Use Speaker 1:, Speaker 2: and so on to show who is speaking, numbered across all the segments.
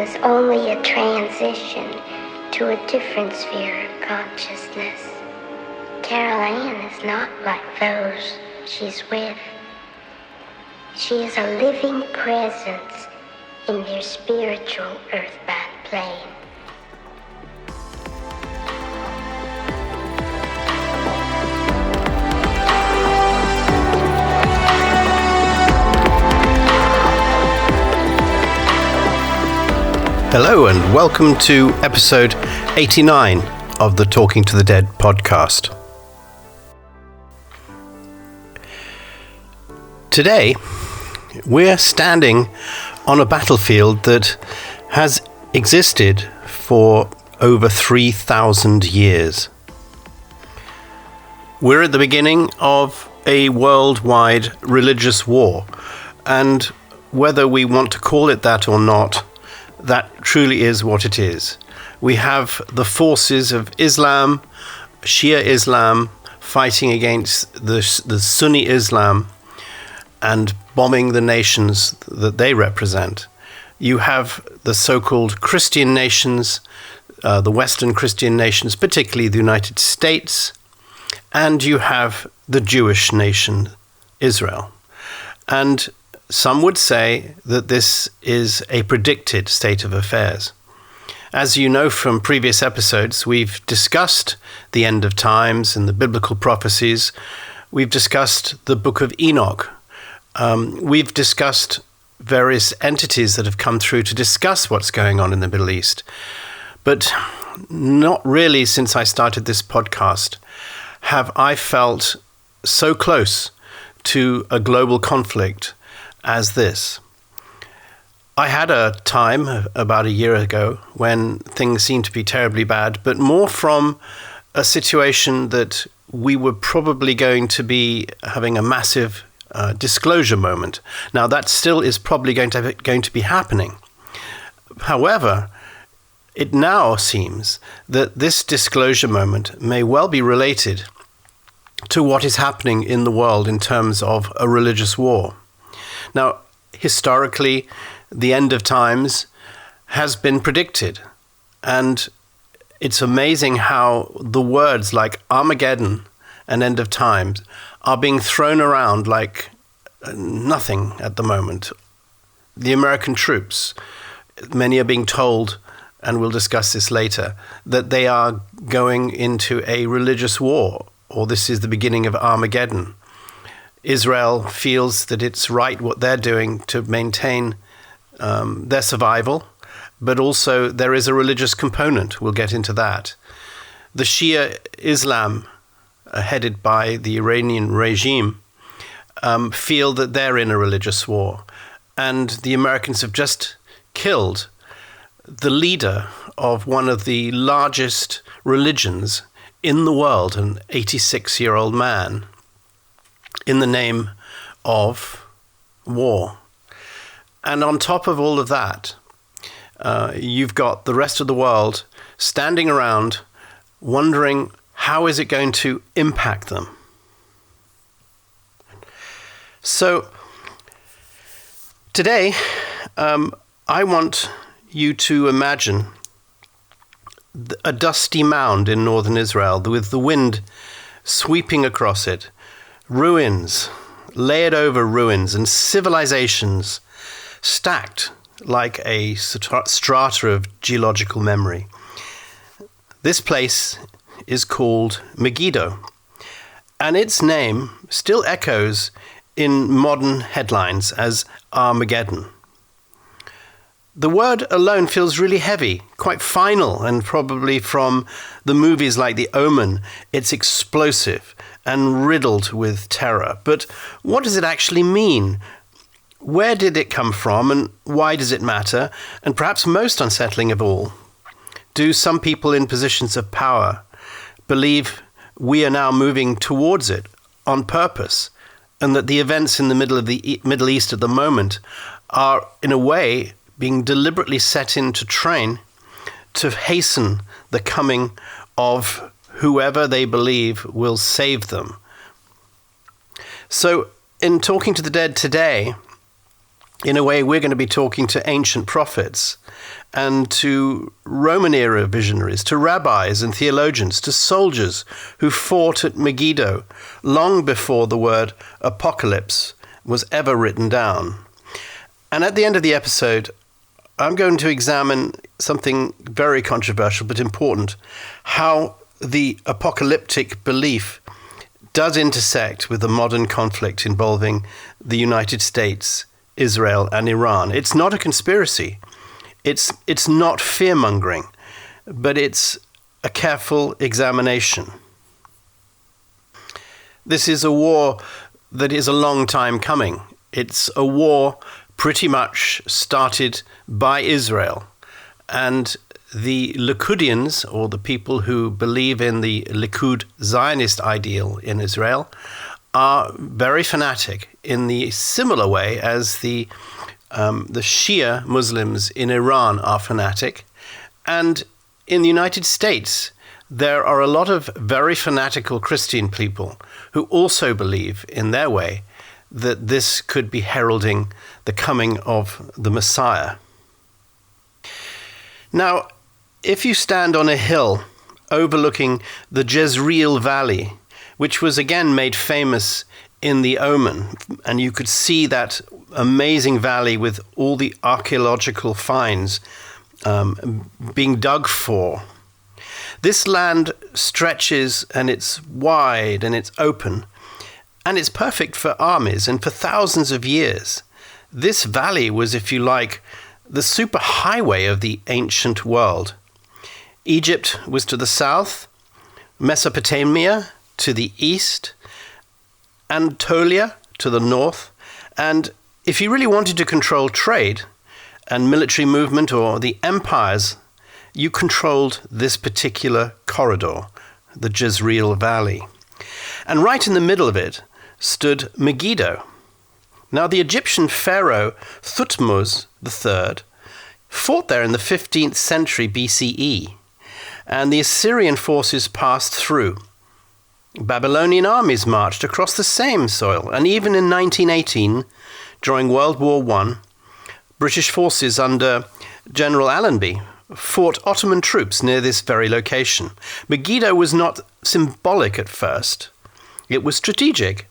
Speaker 1: is only a transition to a different sphere of consciousness. Carol Ann is not like those she's with. She is a living presence in their spiritual earthbound plane.
Speaker 2: Hello and welcome to episode 89 of the Talking to the Dead podcast. Today, we're standing on a battlefield that has existed for over 3,000 years. We're at the beginning of a worldwide religious war, and whether we want to call it that or not, that truly is what it is. We have the forces of Islam, Shia Islam, fighting against the Sunni Islam and bombing the nations that they represent. You have the so-called Christian nations, the Western Christian nations, particularly the United States, and you have the Jewish nation, Israel. And some would say that this is a predicted state of affairs. As you know from previous episodes, we've discussed the end of times and the biblical prophecies. We've discussed the Book of Enoch. We've discussed various entities that have come through to discuss what's going on in the Middle East. But not really since I started this podcast have I felt so close to a global conflict as this. I had a time about a year ago when things seemed to be terribly bad, but more from a situation that we were probably going to be having a massive disclosure moment. Now that still is probably going to be happening. However, it now seems that this disclosure moment may well be related to what is happening in the world in terms of a religious war. Now, historically, the end of times has been predicted, and it's amazing how the words like Armageddon and end of times are being thrown around like nothing at the moment. The American troops, many are being told, and we'll discuss this later, that they are going into a religious war, or this is the beginning of Armageddon. Israel feels that it's right what they're doing to maintain their survival, but also there is a religious component. We'll get into that. The Shia Islam, headed by the Iranian regime, feel that they're in a religious war. And the Americans have just killed the leader of one of the largest religions in the world, an 86-year-old man, in the name of war. And on top of all of that, you've got the rest of the world standing around wondering how is it going to impact them. So today, I want you to imagine a dusty mound in northern Israel with the wind sweeping across it. Ruins, layered over ruins, and civilizations stacked like a strata of geological memory. This place is called Megiddo, and its name still echoes in modern headlines as Armageddon. The word alone feels really heavy, quite final, and probably from the movies like The Omen, it's explosive and riddled with terror. But what does it actually mean? Where did it come from, and why does it matter? And perhaps most unsettling of all, do some people in positions of power believe we are now moving towards it on purpose, and that the events in the Middle East at the moment are, in a way, being deliberately set into train to hasten the coming of whoever they believe will save them. So in Talking to the Dead today, In a way, we're going to be talking to ancient prophets and to Roman era visionaries, to rabbis and theologians, to soldiers who fought at Megiddo long before the word apocalypse was ever written down. And at the end of the episode, I'm going to examine something very controversial but important, how the apocalyptic belief does intersect with the modern conflict involving the United States, Israel, and Iran. It's not a conspiracy. It's not fear-mongering, but it's a careful examination. This is a war that is a long time coming. It's a war pretty much started by Israel, and the Likudians, or the people who believe in the Likud Zionist ideal in Israel, are very fanatic in the similar way as the Shia Muslims in Iran are fanatic. And in the United States, there are a lot of very fanatical Christian people who also believe in their way that this could be heralding the coming of the Messiah. Now, if you stand on a hill overlooking the Jezreel Valley, which was again made famous in the Omen, and you could see that amazing valley with all the archaeological finds being dug for. This land stretches, and it's wide and it's open, and it's perfect for armies and for thousands of years. This valley was, if you like, the superhighway of the ancient world. Egypt was to the south, Mesopotamia to the east, Anatolia to the north, and if you really wanted to control trade and military movement or the empires, you controlled this particular corridor, the Jezreel Valley. And right in the middle of it stood Megiddo. Now, the Egyptian pharaoh Thutmose III fought there in the 15th century BCE, and the Assyrian forces passed through. Babylonian armies marched across the same soil, and even in 1918, during World War I, British forces under General Allenby fought Ottoman troops near this very location. Megiddo was not symbolic at first. It was strategic,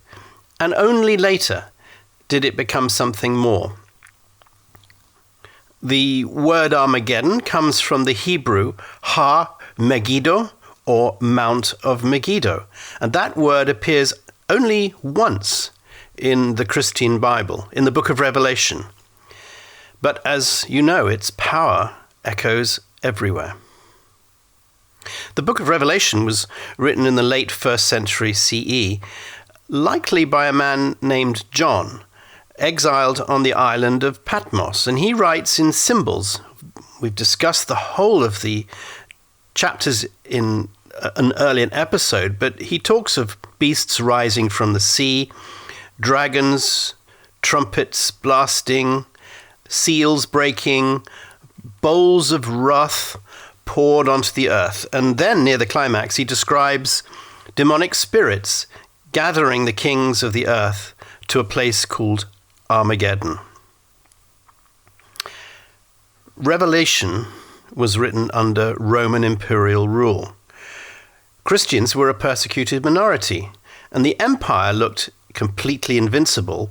Speaker 2: and only later did it become something more. The word Armageddon comes from the Hebrew Ha-Megiddo, or Mount of Megiddo, and that word appears only once in the Christian Bible, in the Book of Revelation. But as you know, its power echoes everywhere. The Book of Revelation was written in the late 1st century CE, likely by a man named John, exiled on the island of Patmos, and he writes in symbols. We've discussed the whole of the chapters in an earlier episode, but he talks of beasts rising from the sea, dragons, trumpets blasting, seals breaking, bowls of wrath poured onto the earth. And then near the climax, he describes demonic spirits gathering the kings of the earth to a place called Armageddon. Revelation was written under Roman imperial rule. Christians were a persecuted minority, and the empire looked completely invincible,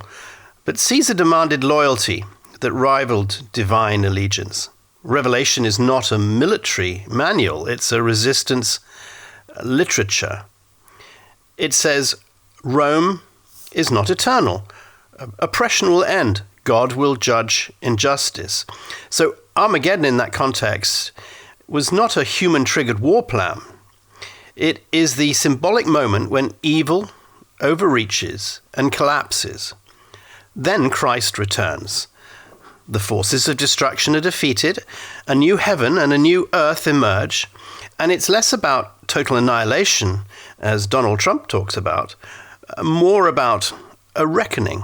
Speaker 2: but Caesar demanded loyalty that rivaled divine allegiance. Revelation is not a military manual, it's a resistance literature. It says, Rome is not eternal. Oppression will end. God will judge injustice. So Armageddon in that context was not a human-triggered war plan. It is the symbolic moment when evil overreaches and collapses. Then Christ returns. The forces of destruction are defeated, a new heaven and a new earth emerge, and it's less about total annihilation, as Donald Trump talks about, more about a reckoning.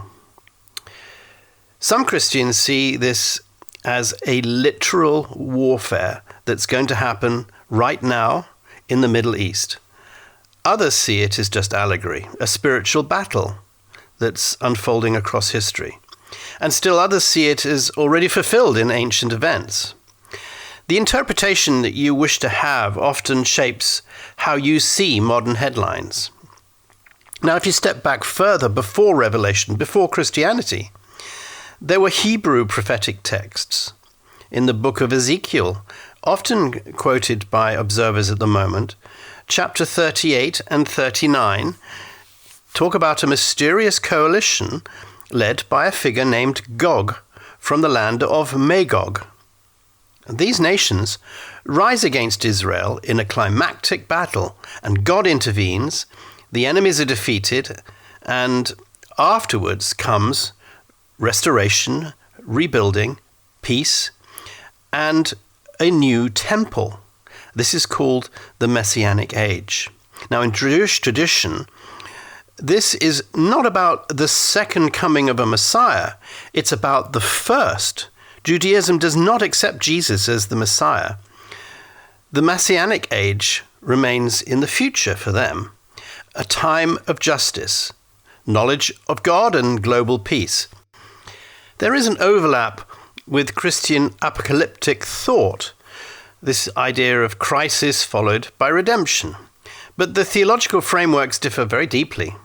Speaker 2: Some Christians see this as a literal warfare that's going to happen right now in the Middle East. Others see it as just allegory, a spiritual battle that's unfolding across history. and still others see it as already fulfilled in ancient events. The interpretation that you wish to have often shapes how you see modern headlines. Now, if you step back further before Revelation, before Christianity, there were Hebrew prophetic texts in the Book of Ezekiel, often quoted by observers at the moment. Chapter 38 and 39 talk about a mysterious coalition led by a figure named Gog from the land of Magog. These nations rise against Israel in a climactic battle, and God intervenes, the enemies are defeated, and afterwards comes restoration, rebuilding, peace, and a new temple. This is called the Messianic Age. Now, in Jewish tradition, this is not about the second coming of a Messiah, it's about the first. Judaism does not accept Jesus as the Messiah. The Messianic Age remains in the future for them, a time of justice, knowledge of God, and global peace. There is an overlap with Christian apocalyptic thought, this idea of crisis followed by redemption. But the theological frameworks differ very deeply.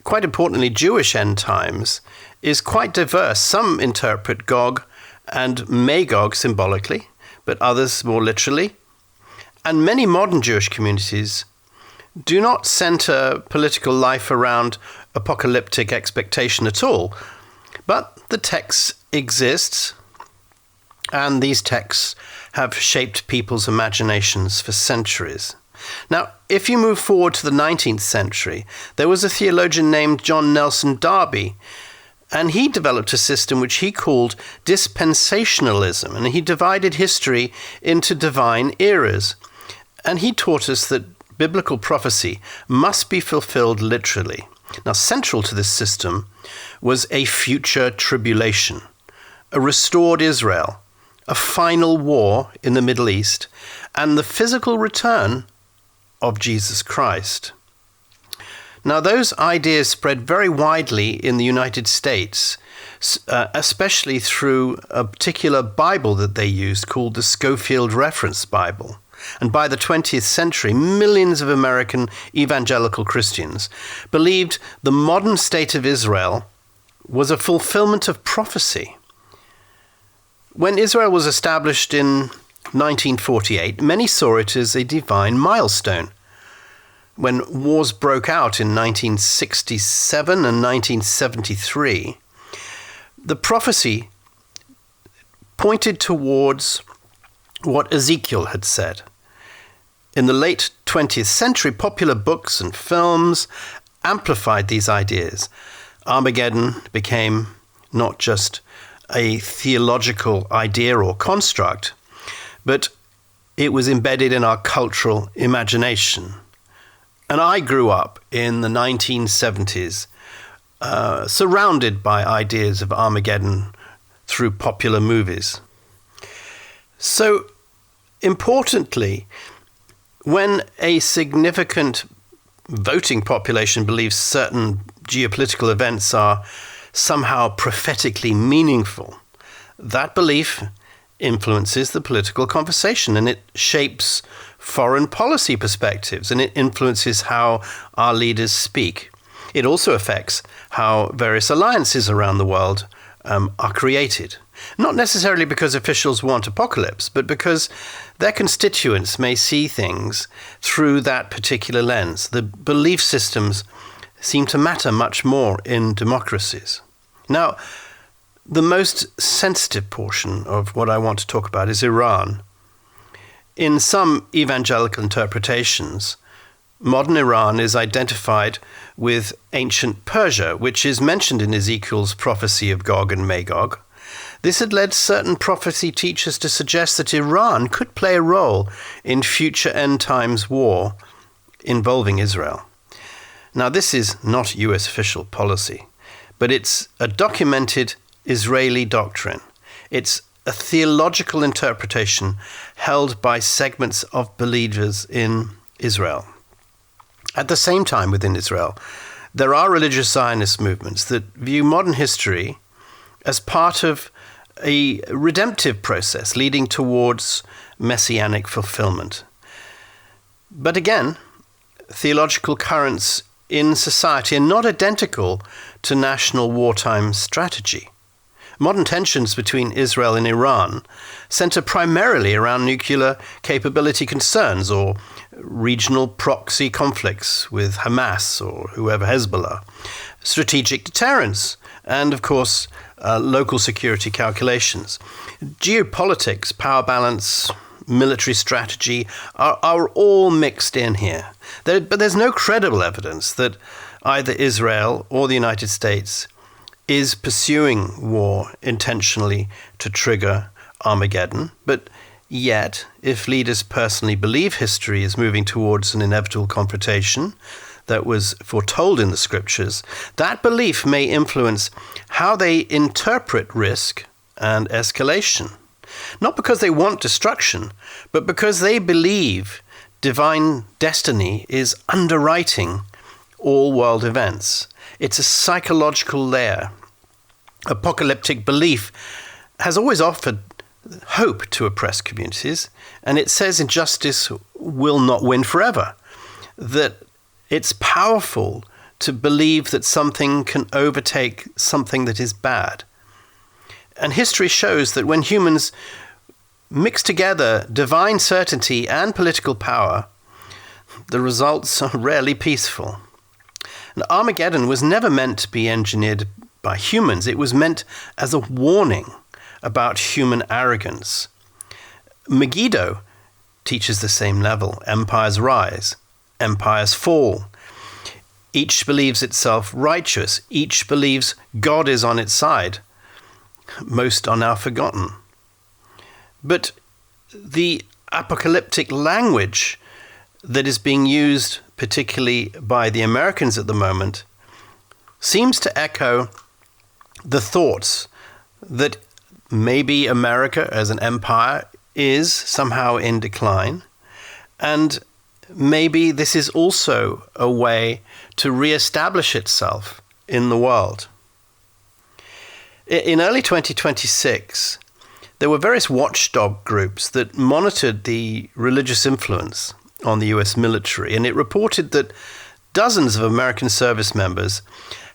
Speaker 2: Quite importantly, Jewish end times is quite diverse. Some interpret Gog and Magog symbolically, but others more literally. And many modern Jewish communities do not center political life around apocalyptic expectation at all. But the text exists, and these texts have shaped people's imaginations for centuries. Now, if you move forward to the 19th century, there was a theologian named John Nelson Darby, and he developed a system which he called dispensationalism, and he divided history into divine eras. And he taught us that biblical prophecy must be fulfilled literally. Now, central to this system was a future tribulation, a restored Israel, a final war in the Middle East, and the physical return of Jesus Christ. Now, those ideas spread very widely in the United States, especially through a particular Bible that they used called the Scofield Reference Bible. And by the 20th century, millions of American evangelical Christians believed the modern state of Israel was a fulfillment of prophecy. When Israel was established in 1948, many saw it as a divine milestone. When wars broke out in 1967 and 1973, the prophecy pointed towards what Ezekiel had said. In the late 20th century, popular books and films amplified these ideas. Armageddon became not just a theological idea or construct, but it was embedded in our cultural imagination. And I grew up in the 1970s, surrounded by ideas of Armageddon through popular movies. So, importantly, when a significant voting population believes certain geopolitical events are somehow prophetically meaningful, that belief influences the political conversation, and it shapes foreign policy perspectives, and it influences how our leaders speak. It also affects how various alliances around the world are created. Not necessarily because officials want apocalypse, but because their constituents may see things through that particular lens. The belief systems seem to matter much more in democracies. Now, the most sensitive portion of what I want to talk about is Iran. In some evangelical interpretations, modern Iran is identified with ancient Persia, which is mentioned in Ezekiel's prophecy of Gog and Magog. This had led certain prophecy teachers to suggest that Iran could play a role in future end times war involving Israel. Now, this is not US official policy, but it's a documented Israeli doctrine. It's a theological interpretation held by segments of believers in Israel. At the same time within Israel, there are religious Zionist movements that view modern history as part of a redemptive process leading towards messianic fulfillment. But again, theological currents in society are not identical to national wartime strategy. Modern tensions between Israel and Iran center primarily around nuclear capability concerns or regional proxy conflicts with Hamas or whoever, Hezbollah, strategic deterrence, and of course, local security calculations. Geopolitics, power balance, military strategy are all mixed in here. But there's no credible evidence that either Israel or the United States is pursuing war intentionally to trigger Armageddon. But yet, if leaders personally believe history is moving towards an inevitable confrontation that was foretold in the scriptures, that belief may influence how they interpret risk and escalation. Not because they want destruction, but because they believe divine destiny is underwriting all world events. It's a psychological layer. Apocalyptic belief has always offered hope to oppressed communities, and it says injustice will not win forever. That it's powerful to believe that something can overtake something that is bad. And history shows that when humans mix together divine certainty and political power, the results are rarely peaceful. And Armageddon was never meant to be engineered by humans. It was meant as a warning about human arrogance. Megiddo teaches the same level. Empires rise, empires fall. Each believes itself righteous. Each believes God is on its side. Most are now forgotten. But the apocalyptic language that is being used, particularly by the Americans at the moment, seems to echo the thoughts that maybe America as an empire is somehow in decline, and maybe this is also a way to reestablish itself in the world. In early 2026, there were various watchdog groups that monitored the religious influence on the US military, and it reported that dozens of American service members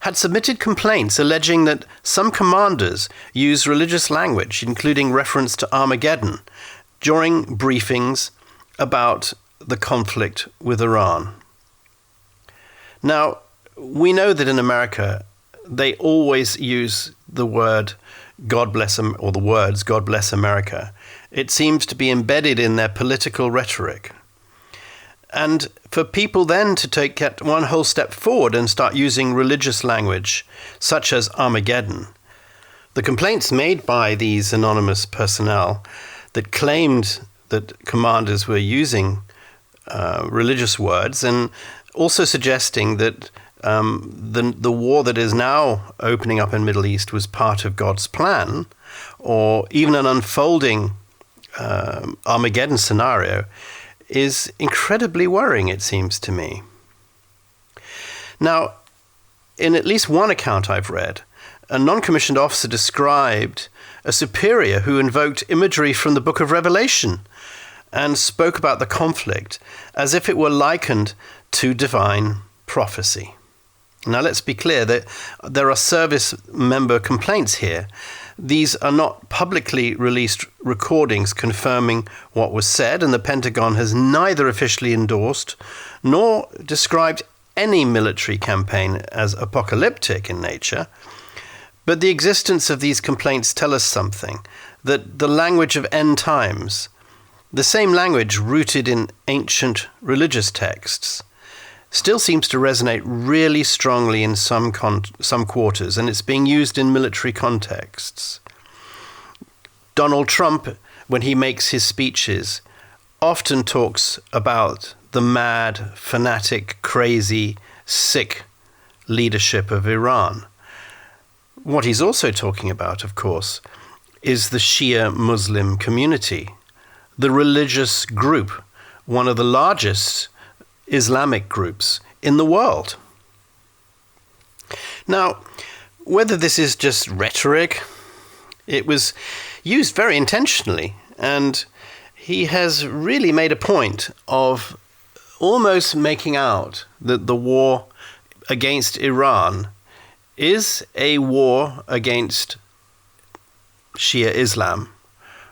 Speaker 2: had submitted complaints alleging that some commanders used religious language, including reference to Armageddon, during briefings about the conflict with Iran. Now, we know that in America, they always use the word God bless, or the words God bless America. It seems to be embedded in their political rhetoric. And for people then to take it one whole step forward and start using religious language, such as Armageddon, the complaints made by these anonymous personnel that claimed that commanders were using religious words, and also suggesting that the war that is now opening up in Middle East was part of God's plan, or even an unfolding Armageddon scenario, is incredibly worrying, it seems to me. Now, in at least one account I've read, a non-commissioned officer described a superior who invoked imagery from the Book of Revelation and spoke about the conflict as if it were likened to divine prophecy. Now, let's be clear that there are service member complaints here. These are not publicly released recordings confirming what was said, and the Pentagon has neither officially endorsed nor described any military campaign as apocalyptic in nature. But the existence of these complaints tell us something, that the language of end times, the same language rooted in ancient religious texts, still seems to resonate really strongly in some quarters, and it's being used in military contexts. Donald Trump, when he makes his speeches, often talks about the mad, fanatic, crazy, sick leadership of Iran. What he's also talking about, of course, is the Shia Muslim community, the religious group, one of the largest Islamic groups in the world. Now, whether this is just rhetoric, it was used very intentionally, and he has really made a point of almost making out that the war against Iran is a war against Shia Islam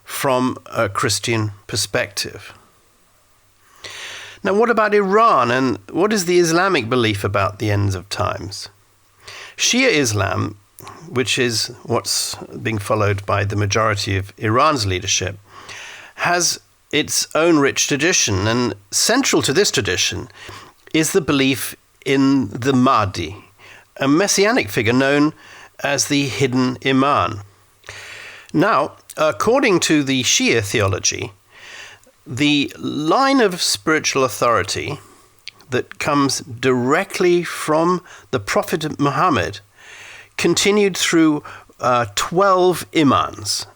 Speaker 2: from a Christian perspective. Now, what about Iran, and what is the Islamic belief about the ends of times? Shia Islam, which is what's being followed by the majority of Iran's leadership, has its own rich tradition, and central to this tradition is the belief in the Mahdi, a messianic figure known as the hidden Imam. Now, according to the Shia theology, the line of spiritual authority that comes directly from the Prophet Muhammad continued through 12 imams,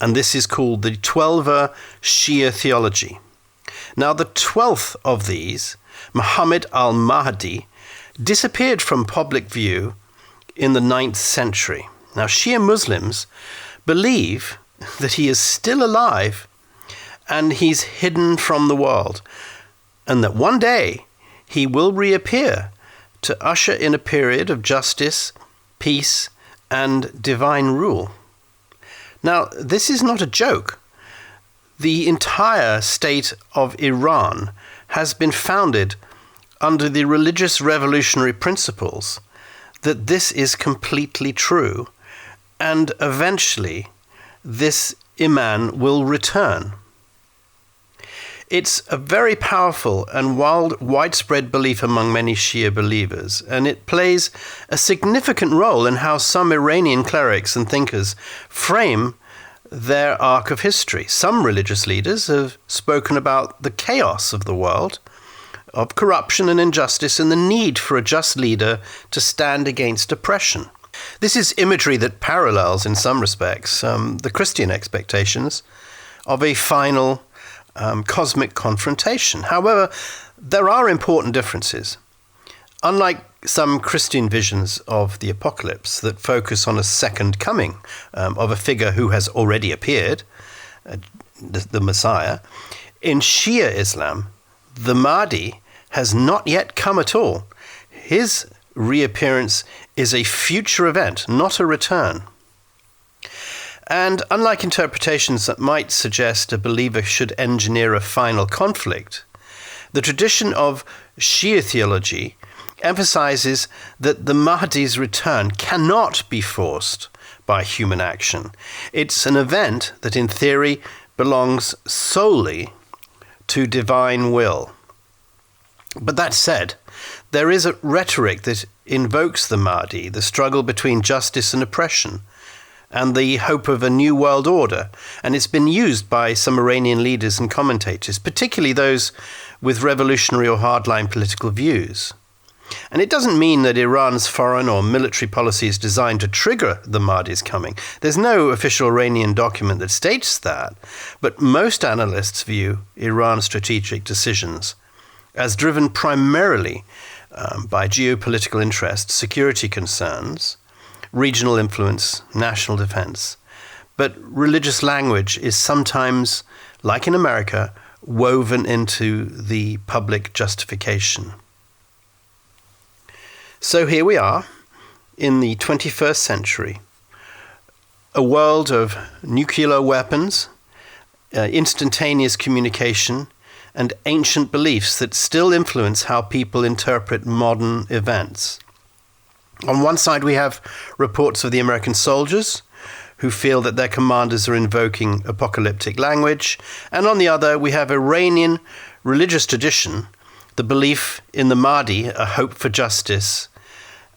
Speaker 2: and this is called the 12er Shia theology. Now, the 12th of these, Muhammad al-Mahdi, disappeared from public view in the 9th century. Now, Shia Muslims believe that he is still alive and he's hidden from the world, and that one day he will reappear to usher in a period of justice, peace, and divine rule. Now, this is not a joke. The entire state of Iran has been founded under the religious revolutionary principles that this is completely true, and eventually this Imam will return. It's a very powerful and widespread belief among many Shia believers, and it plays a significant role in how some Iranian clerics and thinkers frame their arc of history. Some religious leaders have spoken about the chaos of the world, of corruption and injustice, and the need for a just leader to stand against oppression. This is imagery that parallels, in some respects, the Christian expectations of a final cosmic confrontation. However, there are important differences. Unlike some Christian visions of the apocalypse that focus on a second coming of a figure who has already appeared, the Messiah, in Shia Islam, the Mahdi has not yet come at all. His reappearance is a future event, not a return. And unlike interpretations that might suggest a believer should engineer a final conflict, the tradition of Shia theology emphasizes that the Mahdi's return cannot be forced by human action. It's an event that in theory belongs solely to divine will. But that said, there is a rhetoric that invokes the Mahdi, the struggle between justice and oppression, and the hope of a new world order, and it's been used by some Iranian leaders and commentators, particularly those with revolutionary or hardline political views. And it doesn't mean that Iran's foreign or military policy is designed to trigger the Mahdi's coming. There's no official Iranian document that states that, but most analysts view Iran's strategic decisions as driven primarily by geopolitical interests, security concerns, regional influence, national defense. But religious language is sometimes, like in America, woven into the public justification. So here we are in the 21st century, a world of nuclear weapons, instantaneous communication, and ancient beliefs that still influence how people interpret modern events. On one side, we have reports of the American soldiers who feel that their commanders are invoking apocalyptic language. And on the other, we have Iranian religious tradition, the belief in the Mahdi, a hope for justice,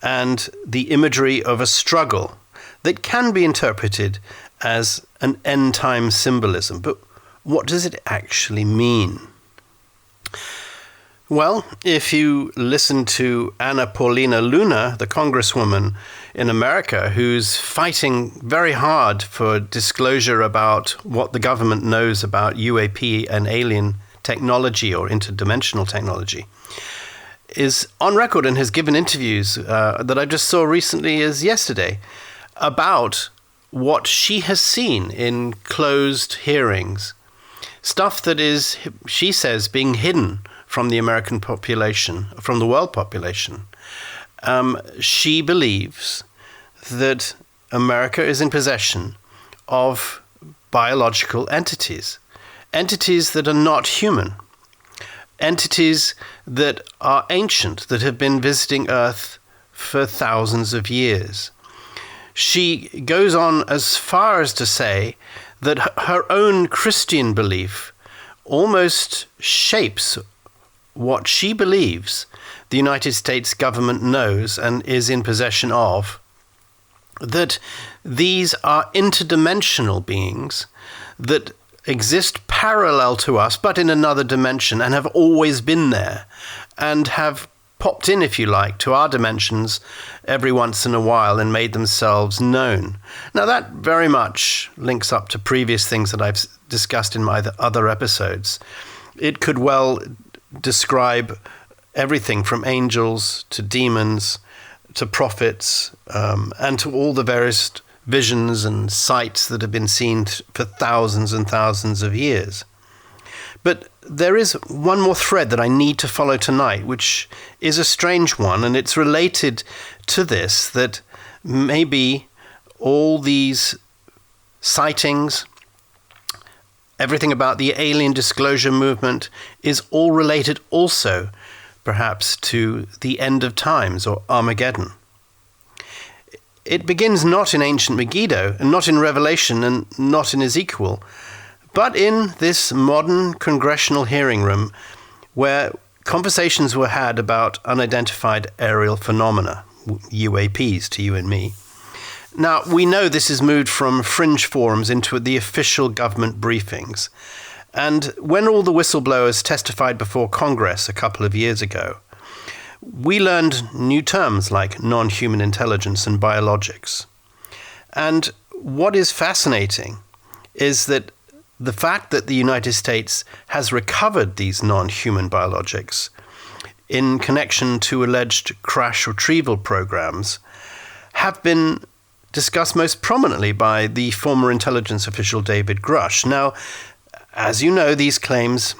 Speaker 2: and the imagery of a struggle that can be interpreted as an end-time symbolism. But what does it actually mean? Well, if you listen to Anna Paulina Luna, the congresswoman in America, who's fighting very hard for disclosure about what the government knows about UAP and alien technology or interdimensional technology, is on record and has given interviews that I just saw recently as yesterday about what she has seen in closed hearings. Stuff that is, she says, being hidden from the American population, from the world population. She believes that America is in possession of biological entities that are not human, entities that are ancient, that have been visiting Earth for thousands of years. She goes on as far as to say that her own Christian belief almost shapes what she believes the United States government knows and is in possession of, that these are interdimensional beings that exist parallel to us, but in another dimension, and have always been there, and have popped in, if you like, to our dimensions every once in a while and made themselves known. Now, that very much links up to previous things that I've discussed in my other episodes. It could well describe everything from angels to demons to prophets, and to all the various visions and sights that have been seen for thousands and thousands of years. But there is one more thread that I need to follow tonight, which is a strange one, and it's related to this, that maybe all these sightings, everything about the alien disclosure movement, is all related also, perhaps, to the end of times, or Armageddon. It begins not in ancient Megiddo, and not in Revelation, and not in Ezekiel, but in this modern congressional hearing room where conversations were had about unidentified aerial phenomena, UAPs to you and me. Now, we know this has moved from fringe forums into the official government briefings. And when all the whistleblowers testified before Congress a couple of years ago, we learned new terms like non-human intelligence and biologics. And what is fascinating is that the fact that the United States has recovered these non-human biologics in connection to alleged crash retrieval programs have been discussed most prominently by the former intelligence official David Grush. Now, as you know, these claims,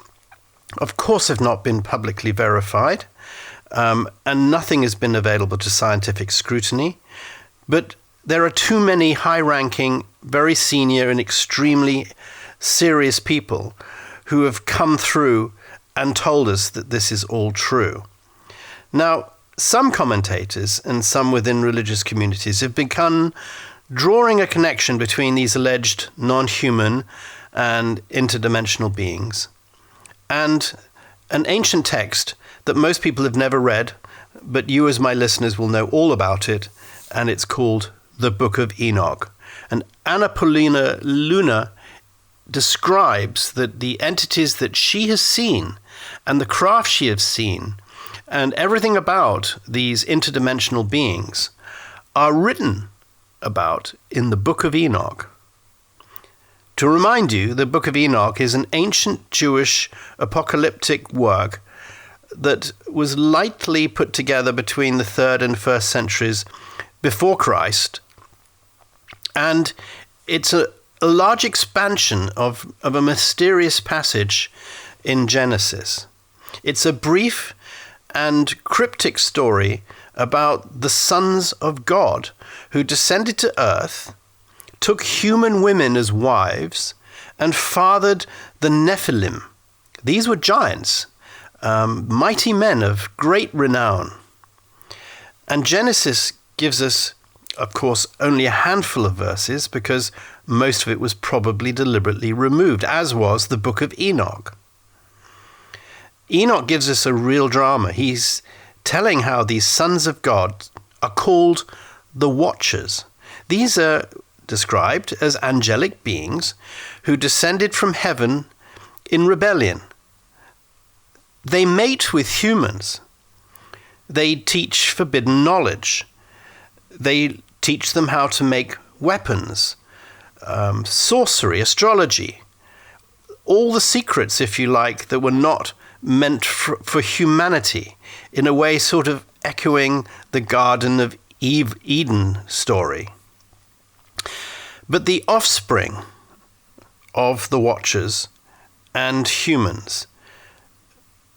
Speaker 2: of course, have not been publicly verified, and nothing has been available to scientific scrutiny. But there are too many high-ranking, very senior and extremely serious people who have come through and told us that this is all true. Now, some commentators and some within religious communities have begun drawing a connection between these alleged non-human and interdimensional beings and an ancient text that most people have never read, but you as my listeners will know all about it, and it's called the Book of Enoch. And Anna Paulina Luna describes that the entities that she has seen and the craft she has seen and everything about these interdimensional beings are written about in the Book of Enoch. To remind you, the Book of Enoch is an ancient Jewish apocalyptic work that was lightly put together between the 3rd and 1st centuries before Christ, and it's a large expansion of a mysterious passage in Genesis. It's a brief and cryptic story about the sons of God who descended to earth, took human women as wives, and fathered the Nephilim. These were giants, mighty men of great renown. And Genesis gives us, of course, only a handful of verses because most of it was probably deliberately removed, as was the Book of Enoch. Enoch gives us a real drama. He's telling how these sons of God are called the Watchers. These are described as angelic beings who descended from heaven in rebellion. They mate with humans. They teach forbidden knowledge. They teach them how to make weapons, sorcery, astrology, all the secrets, if you like, that were not meant for humanity, in a way sort of echoing the Garden of Eden story. But the offspring of the Watchers and humans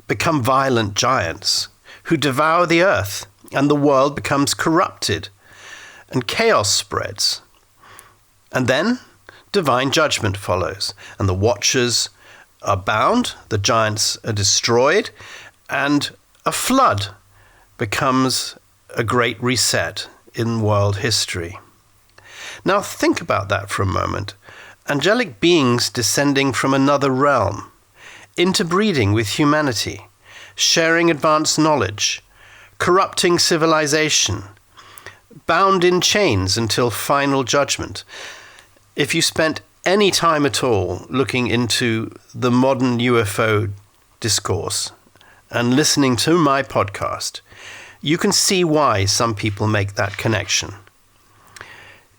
Speaker 2: become violent giants who devour the earth, and the world becomes corrupted, and chaos spreads. And then divine judgment follows, and the Watchers are bound, the giants are destroyed, and a flood becomes a great reset in world history. Now think about that for a moment. Angelic beings descending from another realm, interbreeding with humanity, sharing advanced knowledge, corrupting civilization, bound in chains until final judgment. If you spent any time at all looking into the modern UFO discourse and listening to my podcast, you can see why some people make that connection.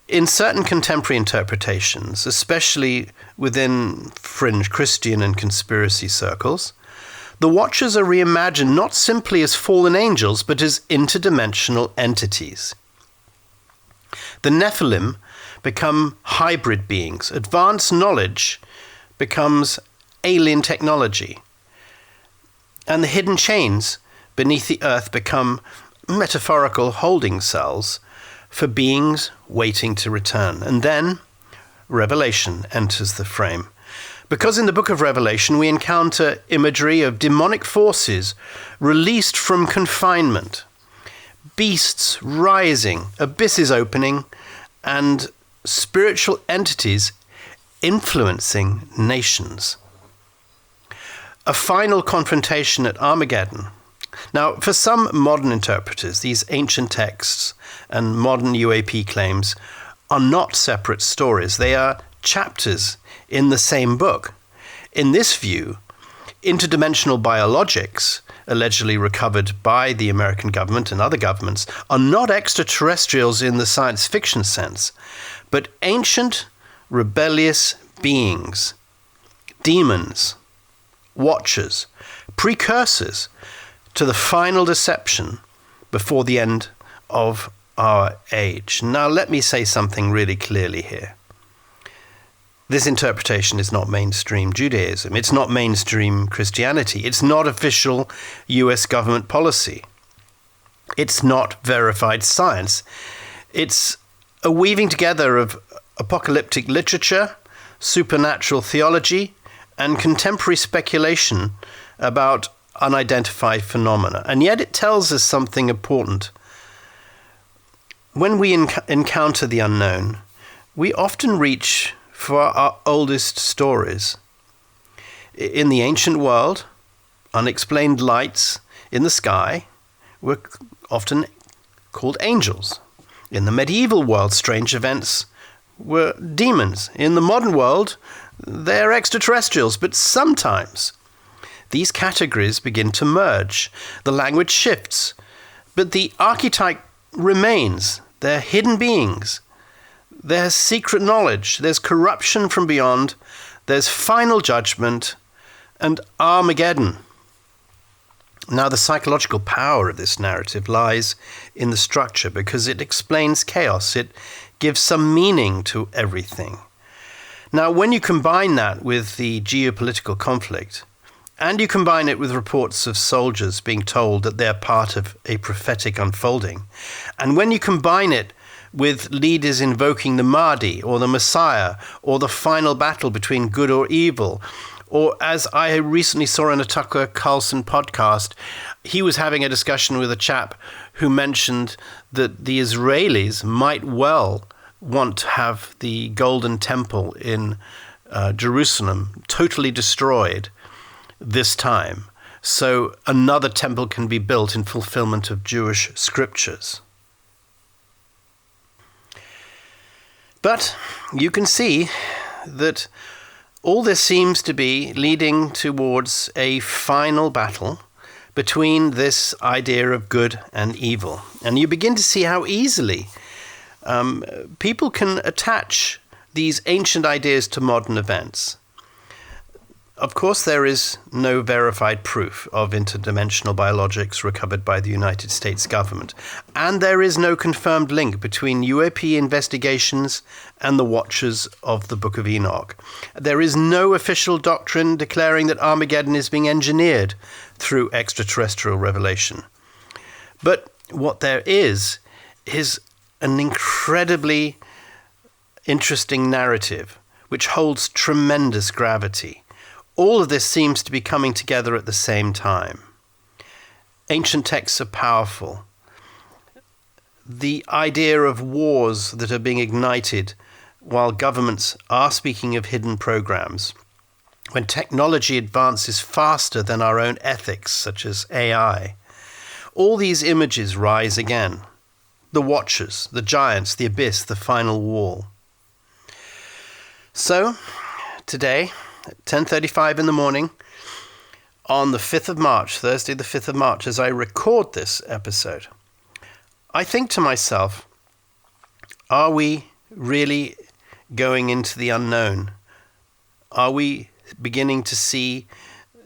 Speaker 2: In certain contemporary interpretations, especially within fringe Christian and conspiracy circles, the Watchers are reimagined not simply as fallen angels, but as interdimensional entities. The Nephilim become hybrid beings. Advanced knowledge becomes alien technology. And the hidden chains beneath the earth become metaphorical holding cells for beings waiting to return. And then Revelation enters the frame. Because in the book of Revelation we encounter imagery of demonic forces released from confinement, beasts rising, abysses opening, and spiritual entities influencing nations. A final confrontation at Armageddon. Now, for some modern interpreters, these ancient texts and modern UAP claims are not separate stories. They are chapters in the same book. In this view, interdimensional biologics, allegedly recovered by the American government and other governments, are not extraterrestrials in the science fiction sense, but ancient, rebellious beings, demons, watchers, precursors to the final deception before the end of our age. Now, let me say something really clearly here. This interpretation is not mainstream Judaism. It's not mainstream Christianity. It's not official US government policy. It's not verified science. It's a weaving together of apocalyptic literature, supernatural theology, and contemporary speculation about unidentified phenomena. And yet it tells us something important. When we encounter the unknown, we often reach for our oldest stories. In the ancient world, unexplained lights in the sky were often called angels. In the medieval world, strange events were demons. In the modern world, they're extraterrestrials. But sometimes these categories begin to merge. The language shifts, but the archetype remains. They're hidden beings. There's secret knowledge, there's corruption from beyond, there's final judgment, and Armageddon. Now, the psychological power of this narrative lies in the structure because it explains chaos. It gives some meaning to everything. Now, when you combine that with the geopolitical conflict, and you combine it with reports of soldiers being told that they're part of a prophetic unfolding, and when you combine it with leaders invoking the Mahdi or the Messiah or the final battle between good or evil, or as I recently saw in a Tucker Carlson podcast, he was having a discussion with a chap who mentioned that the Israelis might well want to have the Golden Temple in Jerusalem totally destroyed this time, so another temple can be built in fulfillment of Jewish scriptures. But you can see that all this seems to be leading towards a final battle between this idea of good and evil. And you begin to see how easily people can attach these ancient ideas to modern events. Of course, there is no verified proof of interdimensional biologics recovered by the United States government, and there is no confirmed link between UAP investigations and the Watchers of the Book of Enoch. There is no official doctrine declaring that Armageddon is being engineered through extraterrestrial revelation. But what there is an incredibly interesting narrative which holds tremendous gravity. All of this seems to be coming together at the same time. Ancient texts are powerful. The idea of wars that are being ignited while governments are speaking of hidden programs, when technology advances faster than our own ethics, such as AI, all these images rise again. The Watchers, the giants, the abyss, the final wall. So, today, at 10:35 in the morning, on the 5th of March, Thursday the 5th of March, as I record this episode, I think to myself, are we really going into the unknown? Are we beginning to see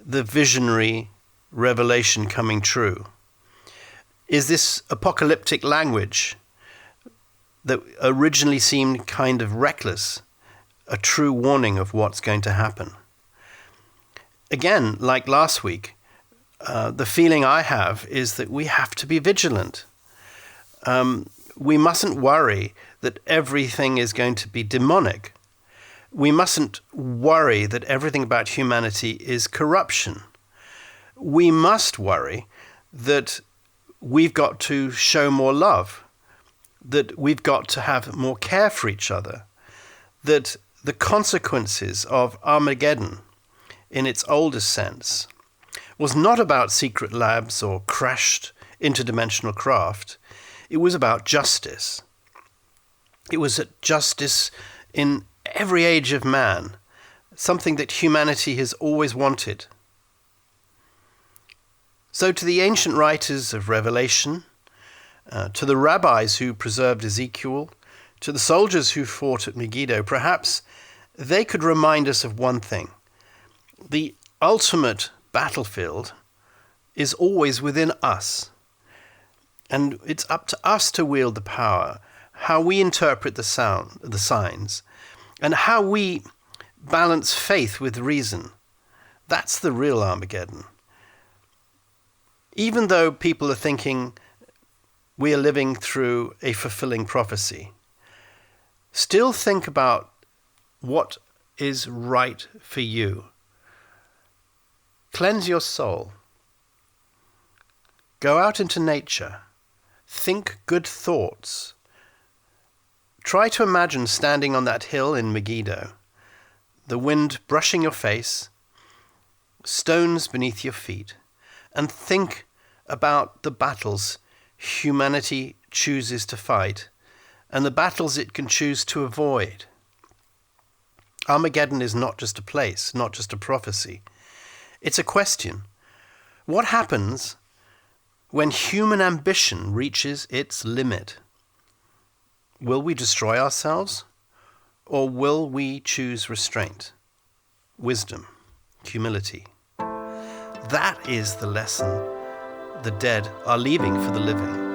Speaker 2: the visionary revelation coming true? Is this apocalyptic language that originally seemed kind of reckless a true warning of what's going to happen? Again, like last week, the feeling I have is that we have to be vigilant. We mustn't worry that everything is going to be demonic. We mustn't worry that everything about humanity is corruption. We must worry that we've got to show more love, that we've got to have more care for each other, that the consequences of Armageddon, in its oldest sense, was not about secret labs or crashed interdimensional craft. It was about justice. It was justice in every age of man, something that humanity has always wanted. So to the ancient writers of Revelation, to the rabbis who preserved Ezekiel, to the soldiers who fought at Megiddo, perhaps they could remind us of one thing. The ultimate battlefield is always within us. And it's up to us to wield the power, how we interpret the signs, and how we balance faith with reason. That's the real Armageddon. Even though people are thinking we are living through a fulfilling prophecy, still think about what is right for you. Cleanse your soul. Go out into nature. Think good thoughts. Try to imagine standing on that hill in Megiddo, the wind brushing your face, stones beneath your feet, and think about the battles humanity chooses to fight and the battles it can choose to avoid. Armageddon is not just a place, not just a prophecy. It's a question. What happens when human ambition reaches its limit? Will we destroy ourselves, or will we choose restraint, wisdom, humility? That is the lesson the dead are leaving for the living.